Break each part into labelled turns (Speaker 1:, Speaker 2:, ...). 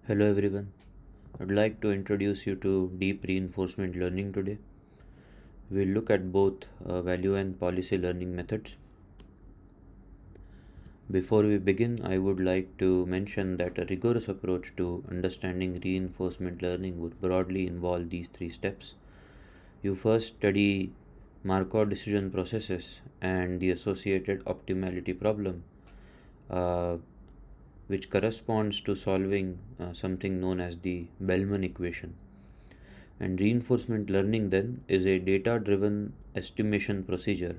Speaker 1: Hello everyone. I'd like to introduce you to deep reinforcement learning today. We'll look at both value and policy learning methods. Before we begin, I would like to mention that a rigorous approach to understanding reinforcement learning would broadly involve these three steps. You first study Markov decision processes and the associated optimality problem, uh, which corresponds to solving something known as the Bellman equation. And reinforcement learning then is a data driven estimation procedure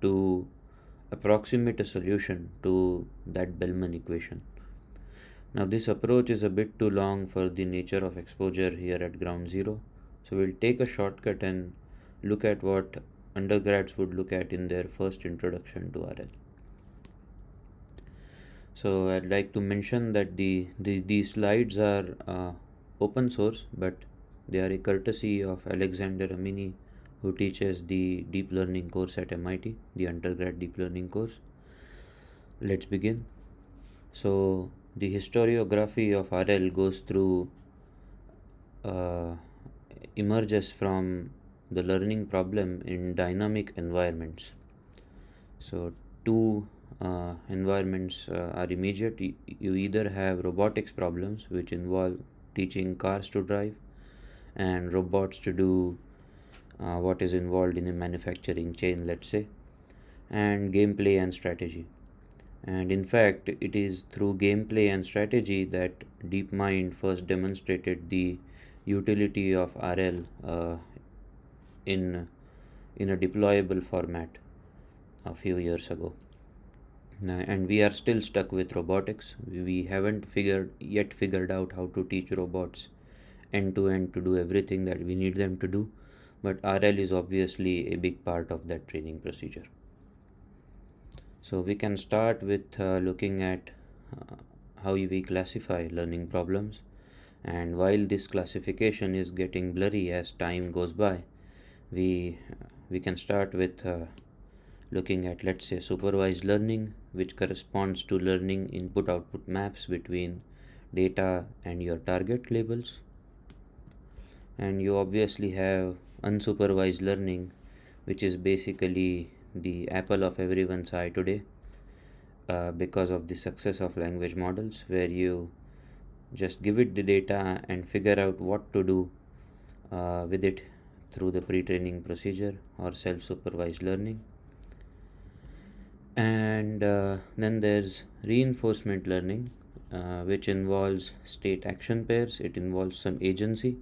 Speaker 1: to approximate a solution to that Bellman equation. Now, this approach is a bit too long for the nature of exposure here at ground zero, so we'll take a shortcut and look at what undergrads would look at in their first introduction to RL. So, I'd like to mention that these slides are open source, but they are a courtesy of Alexander Amini, who teaches the deep learning course at MIT, the undergrad deep learning course. Let's begin. So, the historiography of RL goes through, uh, emerges from the learning problem in dynamic environments. So, two environments are immediate. You either have robotics problems, which involve teaching cars to drive and robots to do what is involved in a manufacturing chain, let's say, and gameplay and strategy. And in fact, it is through gameplay and strategy that DeepMind first demonstrated the utility of RL in in a deployable format a few years ago. And we are still stuck with robotics. We haven't figured out how to teach robots end to end to do everything that we need them to do, but RL is obviously a big part of that training procedure. So we can start with looking at how we classify learning problems, and while this classification is getting blurry as time goes by, we we can start with looking at, let's say, supervised learning, which corresponds to learning input output maps between data and your target labels. And you obviously have unsupervised learning, which is basically the apple of everyone's eye today, because of the success of language models, where you just give it the data and figure out what to do with it through the pre-training procedure or self-supervised learning. And then there's reinforcement learning, which involves state action pairs. It involves some agency,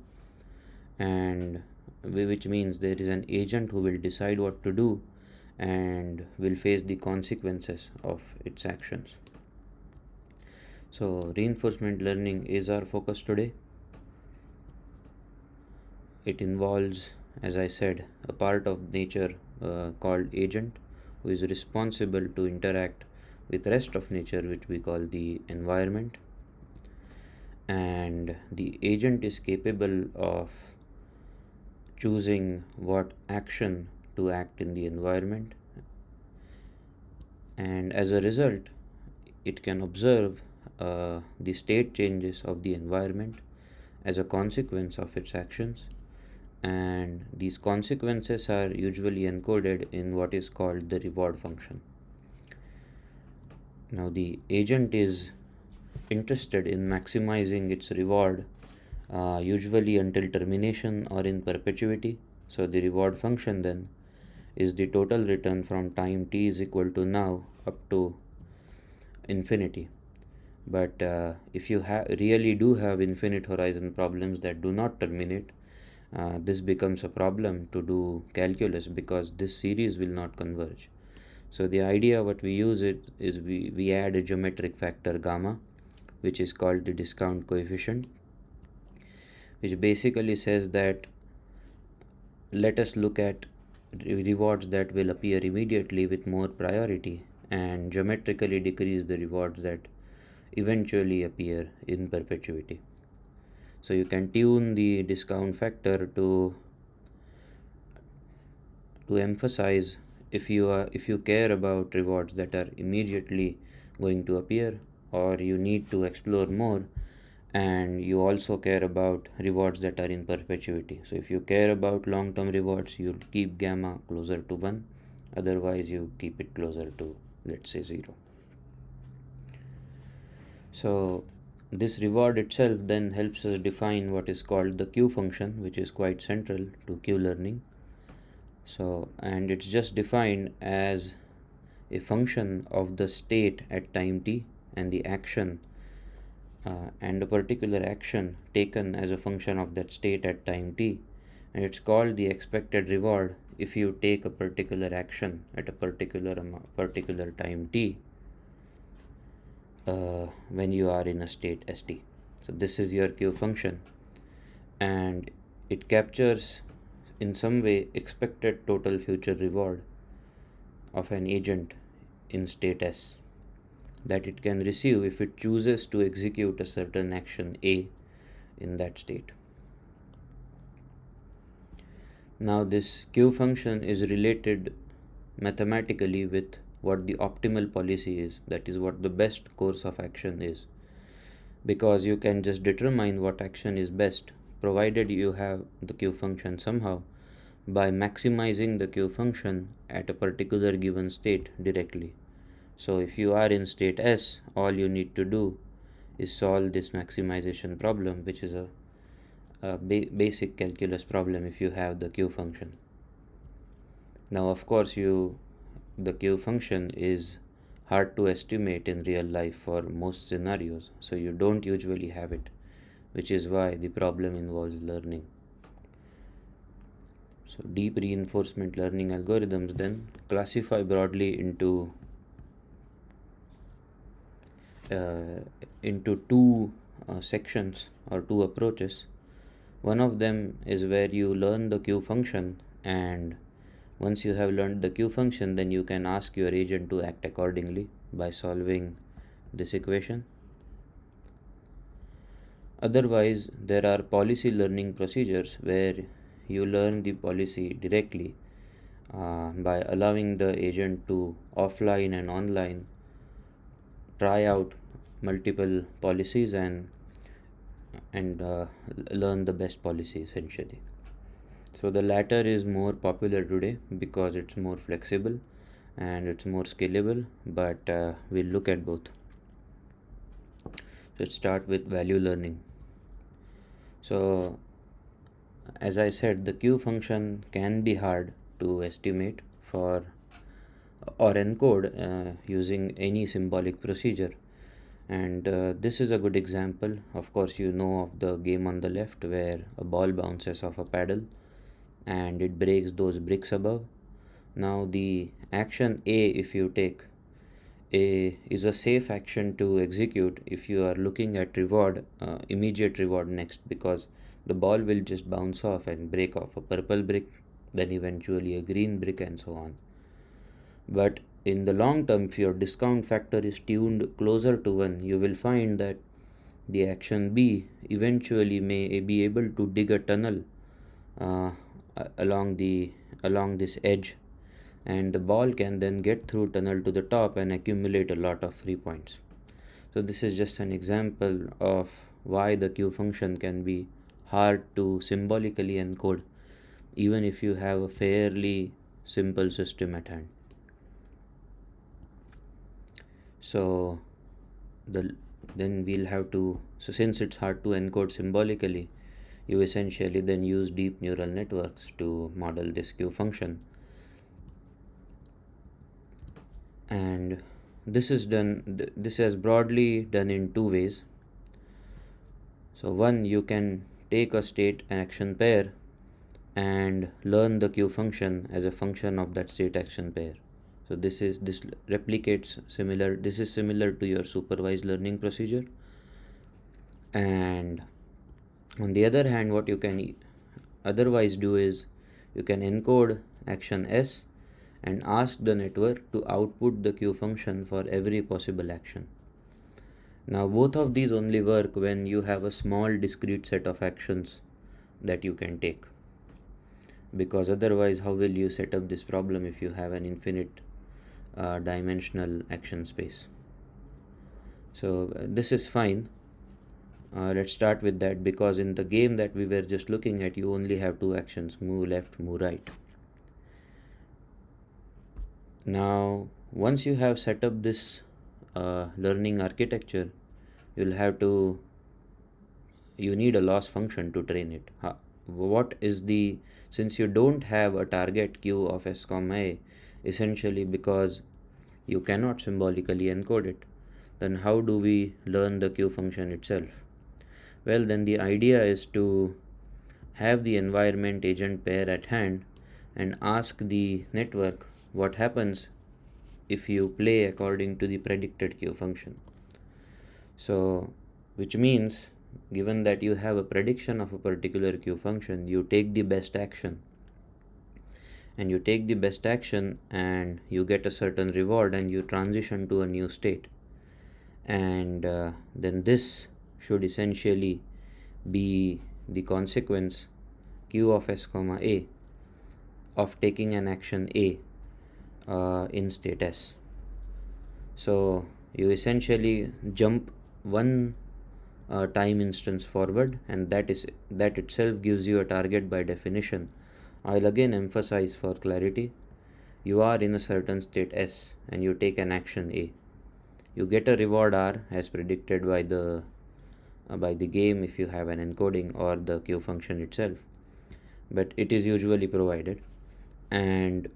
Speaker 1: and which means there is an agent who will decide what to do and will face the consequences of its actions. So, reinforcement learning is our focus today. It involves, as I said, a part of nature called agent, who is responsible to interact with rest of nature, which we call the environment. And the agent is capable of choosing what action to act in the environment, and as a result it can observe the state changes of the environment as a consequence of its actions, and these consequences are usually encoded in what is called the reward function. Now the agent is interested in maximizing its reward, usually until termination or in perpetuity. So the reward function then is the total return from time t is equal to now up to infinity. But if you really do have infinite horizon problems that do not terminate, this becomes a problem to do calculus, because this series will not converge. So the idea what we use it is we add a geometric factor gamma, which is called the discount coefficient, which basically says that let us look at rewards that will appear immediately with more priority and geometrically decrease the rewards that eventually appear in perpetuity. So you can tune the discount factor to emphasize if you care about rewards that are immediately going to appear, or you need to explore more and you also care about rewards that are in perpetuity. So if you care about long term rewards, you'll keep gamma closer to 1, otherwise you keep it closer to, let's say, 0. So this reward itself then helps us define what is called the Q function, which is quite central to Q learning. So, and it's just defined as a function of the state at time t and the action and a particular action taken as a function of that state at time t, and it's called the expected reward if you take a particular action at a particular time t when you are in a state st. So this is your Q function, and it captures in some way expected total future reward of an agent in state S that it can receive if it chooses to execute a certain action A in that state. Now this Q function is related mathematically with what the optimal policy is, that is what the best course of action is, because you can just determine what action is best provided you have the Q function somehow by maximizing the Q function at a particular given state directly. So if you are in state S, all you need to do is solve this maximization problem, which is a basic calculus problem if you have the Q function. Now of course the Q function is hard to estimate in real life for most scenarios, so you don't usually have it, which is why the problem involves learning. So deep reinforcement learning algorithms then classify broadly into two sections or two approaches. One of them is where you learn the Q function, and once you have learned the Q function, then you can ask your agent to act accordingly by solving this equation. Otherwise, there are policy learning procedures where you learn the policy directly by allowing the agent to offline and online try out multiple policies and learn the best policy essentially. So the latter is more popular today because it's more flexible and it's more scalable, but we'll look at both. So let's start with value learning. So as I said, the Q function can be hard to estimate for or encode using any symbolic procedure, and this is a good example. Of course, you know of the game on the left where a ball bounces off a paddle and it breaks those bricks above. Now the action A, if you take A, is a safe action to execute if you are looking at immediate reward next, because the ball will just bounce off and break off a purple brick, then eventually a green brick, and so on. But in the long term, if your discount factor is tuned closer to 1, you will find that the action B eventually may be able to dig a tunnel uh, along this edge, and the ball can then get through tunnel to the top and accumulate a lot of free points. So this is just an example of why the Q function can be hard to symbolically encode even if you have a fairly simple system at hand. So then we'll have to, so since it's hard to encode symbolically, you essentially then use deep neural networks to model this Q function. And this is broadly done in two ways. So one, you can take a state action pair and learn the Q function as a function of that state action pair. So this is similar to your supervised learning procedure. And on the other hand, what you can otherwise do is you can encode action S and ask the network to output the Q function for every possible action. Now both of these only work when you have a small discrete set of actions that you can take, because otherwise how will you set up this problem if you have an infinite dimensional action space? So this is fine, Let's start with that, because in the game that we were just looking at, you only have two actions: move left, move right. Now, once you have set up this learning architecture, you'll have to you need a loss function to train it. What is the Since you don't have a target q of s comma a, essentially because you cannot symbolically encode it, then how do we learn the q function itself? Well, then the idea is to have the environment agent pair at hand and ask the network what happens if you play according to the predicted q function. So, which means, given that you have a prediction of a particular q function, you take the best action. And you take the best action and you get a certain reward and you transition to a new state. And then this should essentially be the consequence q of s comma a of taking an action a in state s. So you essentially jump one time instance forward, and that itself gives you a target by definition. I'll again emphasize for clarity: you are in a certain state s and you take an action a. You get a reward r as predicted by the game if you have an encoding, or the q function itself, but it is usually provided. And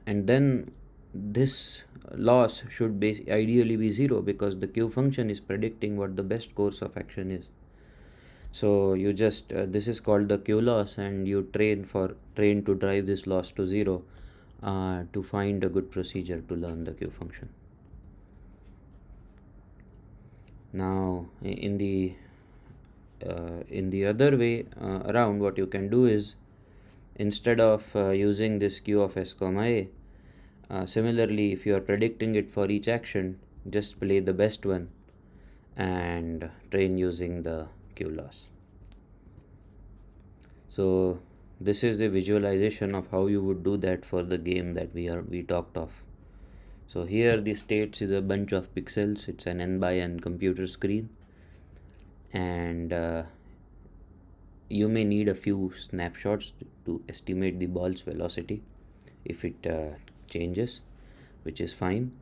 Speaker 1: and then this loss should ideally be zero, because the q function is predicting what the best course of action is. So you just this is called the q loss, and you train to drive this loss to zero to find a good procedure to learn the q function. Now in the other way around, what you can do is, instead of using this q of s comma a, similarly, if you are predicting it for each action, just play the best one and train using the q loss. So this is a visualization of how you would do that for the game that we talked of. So here the states is a bunch of pixels. It's an n by n computer screen, and you may need a few snapshots to estimate the ball's velocity if it changes, which is fine.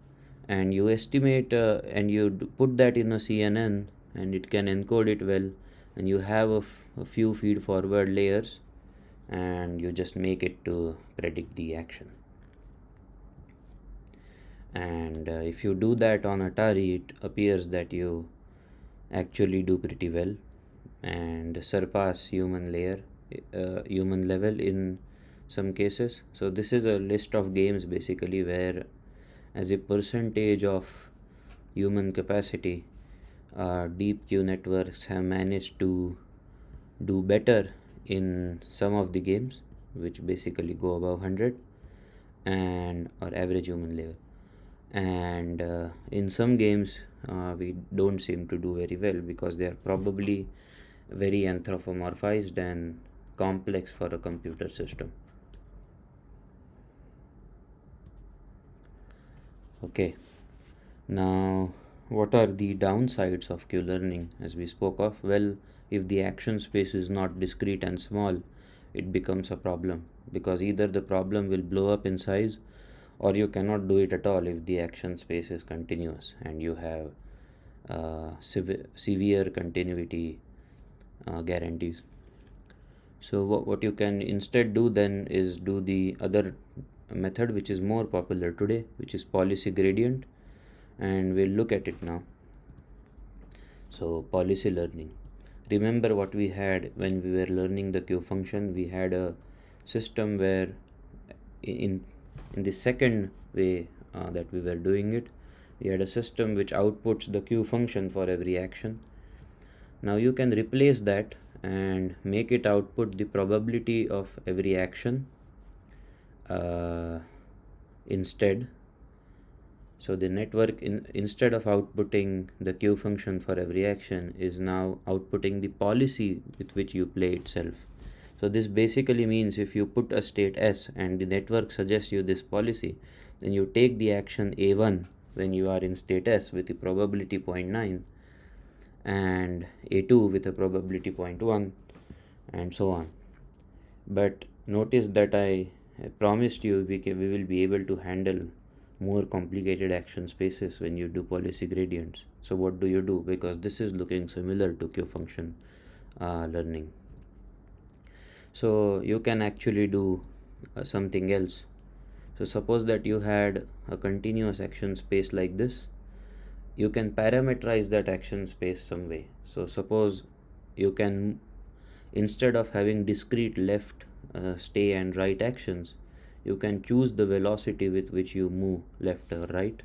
Speaker 1: And you estimate and you put that in a CNN, and it can encode it well, and you have a few feed forward layers, and you just make it to predict the action. And if you do that on Atari, it appears that you actually do pretty well and surpass human level in some cases. So this is a list of games basically where, as a percentage of human capacity, deep Q networks have managed to do better in some of the games, which basically go above 100 and or average human level. And in some games we don't seem to do very well, because they are probably very anthropomorphized and complex for a computer system. Okay, now what are the downsides of Q learning, as we spoke of? Well, if the action space is not discrete and small, it becomes a problem, because either the problem will blow up in size, or you cannot do it at all if the action space is continuous and you have severe continuity guarantees. So what you can instead do then is do the other method, which is more popular today, which is policy gradient, and we'll look at it now. So policy learning. Remember what we had when we were learning the Q function. We had a system where in the second way that we were doing it, we had a system which outputs the Q function for every action. Now you can replace that and make it output the probability of every action instead. So the network, instead of outputting the Q function for every action, is now outputting the policy with which you play itself. So this basically means if you put a state S and the network suggests you this policy, then you take the action A1 when you are in state S with the probability 0.9, and a2 with a probability 0.1, and so on. But notice that I promised you we will be able to handle more complicated action spaces when you do policy gradients. So what do you do? Because this is looking similar to Q function learning. So you can actually do something else. So suppose that you had a continuous action space like this. You can parameterize that action space some way. So suppose you can, instead of having discrete left, stay and right actions, you can choose the velocity with which you move left or right.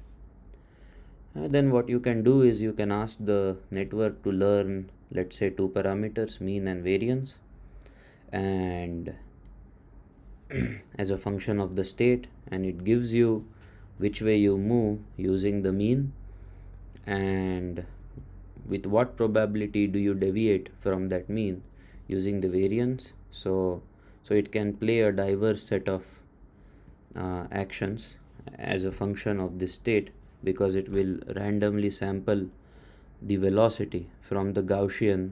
Speaker 1: Then what you can do is you can ask the network to learn, let's say, two parameters, mean and variance, and as a function of the state, and it gives you which way you move using the mean and with what probability do you deviate from that mean using the variance. So it can play a diverse set of actions as a function of this state, because it will randomly sample the velocity from the Gaussian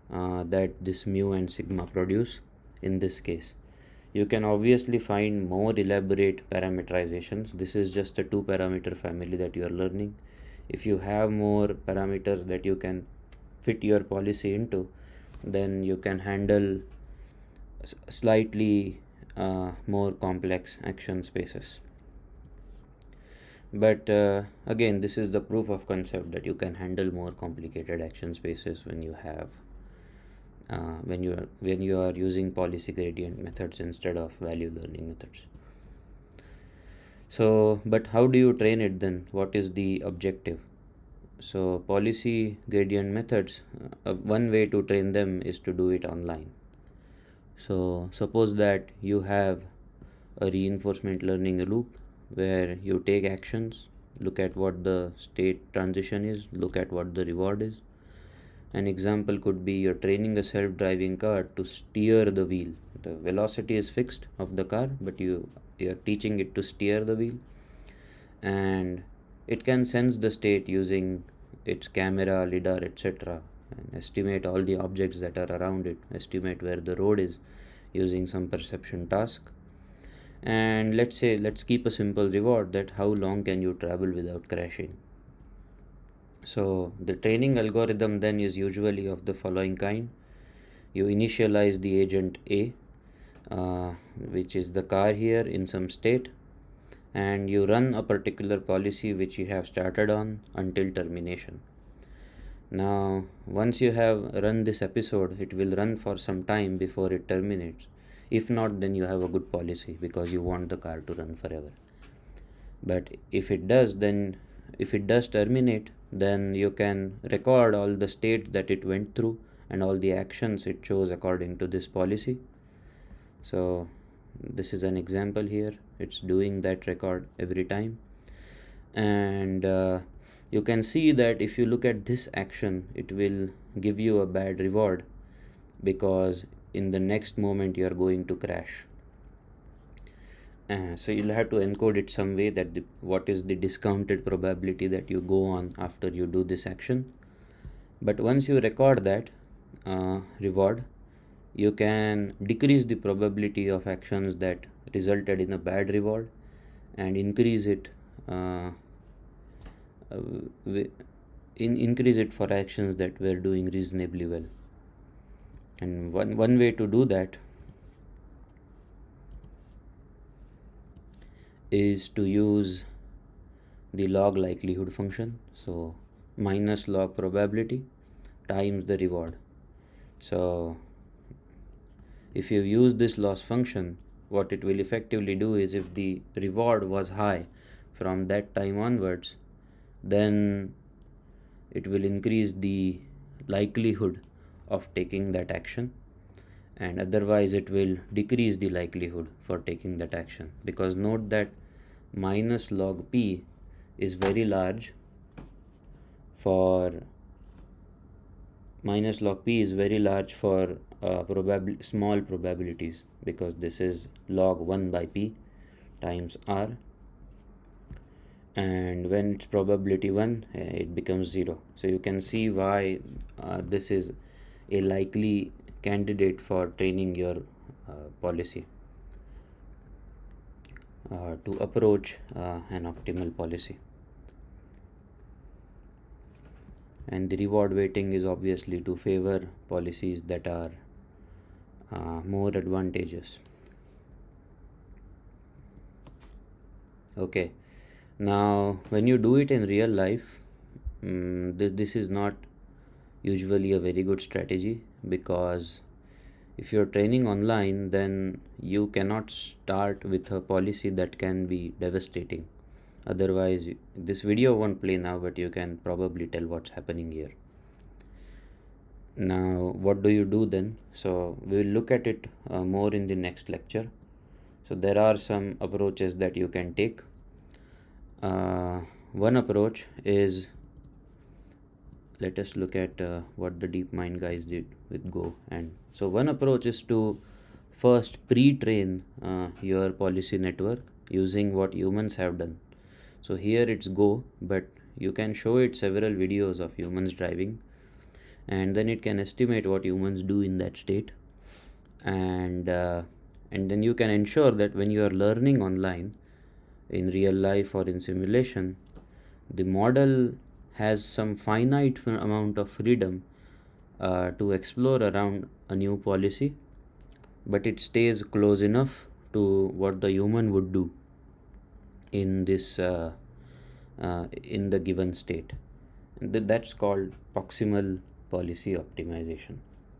Speaker 1: that this mu and sigma produce in this case. You can obviously find more elaborate parameterizations. This is just a two parameter family that you are learning. If you have more parameters that you can fit your policy into, then you can handle slightly more complex action spaces. But again, this is the proof of concept that you can handle more complicated action spaces when you have when you are using policy gradient methods instead of value learning methods. So, but how do you train it then? What is the objective? So policy gradient methods, one way to train them is to do it online. So suppose that you have a reinforcement learning loop where you take actions, look at what the state transition is, look at what the reward is. An example could be you're training a self-driving car to steer the wheel. The velocity is fixed of the car, but you're teaching it to steer the wheel, and it can sense the state using its camera, lidar, etc., and estimate all the objects that are around it, estimate where the road is using some perception task. And let's keep a simple reward, that how long can you travel without crashing. So the training algorithm then is usually of the following kind. You initialize the agent A, which is the car here, in some state, and you run a particular policy which you have started on until termination. Now once you have run this episode, it will run for some time before it terminates. If not, then you have a good policy because you want the car to run forever. But if it does terminate, then you can record all the states that it went through and all the actions it chose according to this policy. So this is an example here. It's doing that record every time, and you can see that if you look at this action, it will give you a bad reward because in the next moment you are going to crash. So you'll have to encode it some way, that what is the discounted probability that you go on after you do this action. But once you record that reward, you can decrease the probability of actions that resulted in a bad reward and increase it increase it for actions that were doing reasonably well. And one way to do that is to use the log likelihood function. So minus log probability times the reward. So if you use this loss function, what it will effectively do is, if the reward was high from that time onwards, then it will increase the likelihood of taking that action, and otherwise it will decrease the likelihood for taking that action. Because note that minus log p is very large for small probabilities, because this is log 1 by p times r, and when it's probability 1, it becomes 0. So you can see why this is a likely candidate for training your policy to approach an optimal policy. And the reward weighting is obviously to favor policies that are more advantageous. Okay, now when you do it in real life, this is not usually a very good strategy, because if you're training online, then you cannot start with a policy that can be devastating. Otherwise, this video won't play now, but you can probably tell what's happening here. Now, what do you do then? So we will look at it more in the next lecture. So there are some approaches that you can take. One approach is, let us look at what the DeepMind guys did with Go. And so one approach is to first pre-train your policy network using what humans have done. So here it's Go, but you can show it several videos of humans driving, and then it can estimate what humans do in that state. And then you can ensure that when you are learning online, in real life or in simulation, the model has some finite amount of freedom to explore around a new policy, but it stays close enough to what the human would do in this in the given state. That's called proximal policy optimization,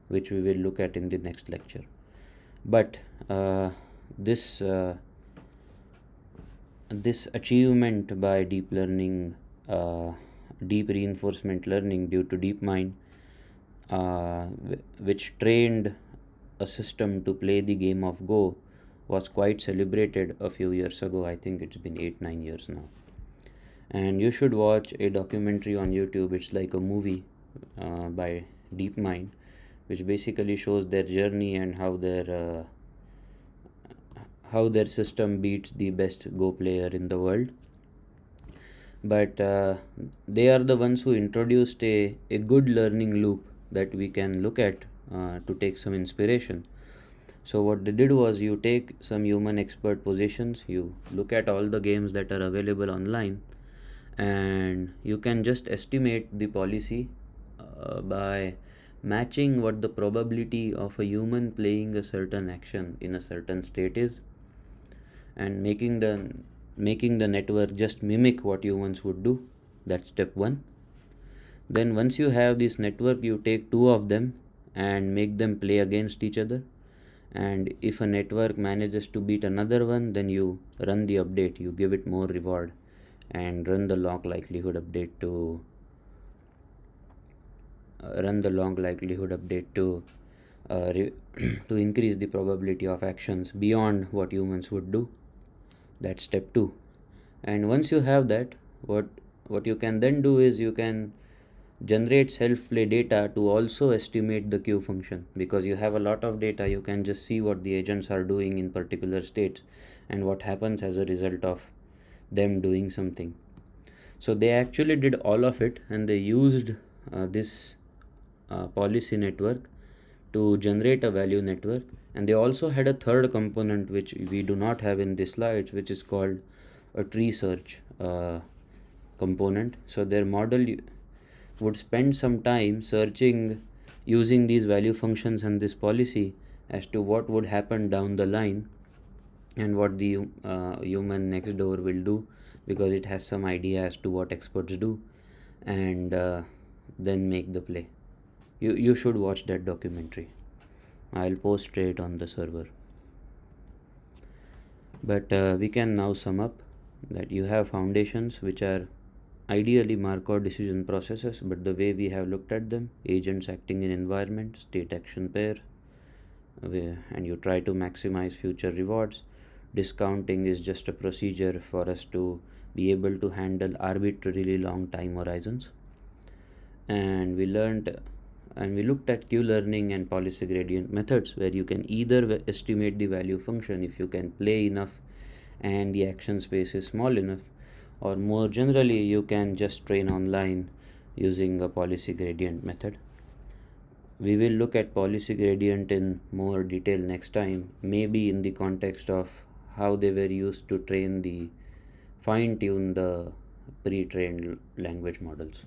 Speaker 1: which we will look at in the next lecture. But this achievement by deep learning, deep reinforcement learning due to DeepMind, which trained a system to play the game of Go, was quite celebrated a few years ago. I think it's been 8-9 years now. And you should watch a documentary on YouTube. It's like a movie by DeepMind, which basically shows their journey and how their system beats the best Go player in the world. But they are the ones who introduced a good learning loop that we can look at to take some inspiration. So what they did was, you take some human expert positions, you look at all the games that are available online, and you can just estimate the policy by matching what the probability of a human playing a certain action in a certain state is, and making the network just mimic what humans would do. That's step 1. Then once you have this network, you take 2 of them and make them play against each other, and if a network manages to beat another one, then you run the update, you give it more reward, and run the log likelihood update to to increase the probability of actions beyond what humans would do. That's step 2. And once you have that, what you can then do is, you can generate self-play data to also estimate the Q function, because you have a lot of data. You can just see what the agents are doing in particular states and what happens as a result of them doing something. So they actually did all of it, and they used this policy network to generate a value network. And they also had a third component which we do not have in these slides, which is called a tree search component. So their model would spend some time searching using these value functions and this policy as to what would happen down the line, and what the human next door will do, because it has some idea as to what experts do, and then make the play. You should watch that documentary. I'll post it on the server. But we can now sum up that you have foundations, which are ideally Markov decision processes, but the way we have looked at them: agents acting in environment, state action pair, and you try to maximize future rewards. Discounting is just a procedure for us to be able to handle arbitrarily long time horizons. And we looked at Q-learning and policy gradient methods, where you can either estimate the value function if you can play enough and the action space is small enough, or more generally, you can just train online using a policy gradient method. We will look at policy gradient in more detail next time, maybe in the context of how they were used to fine tune the pre trained language models.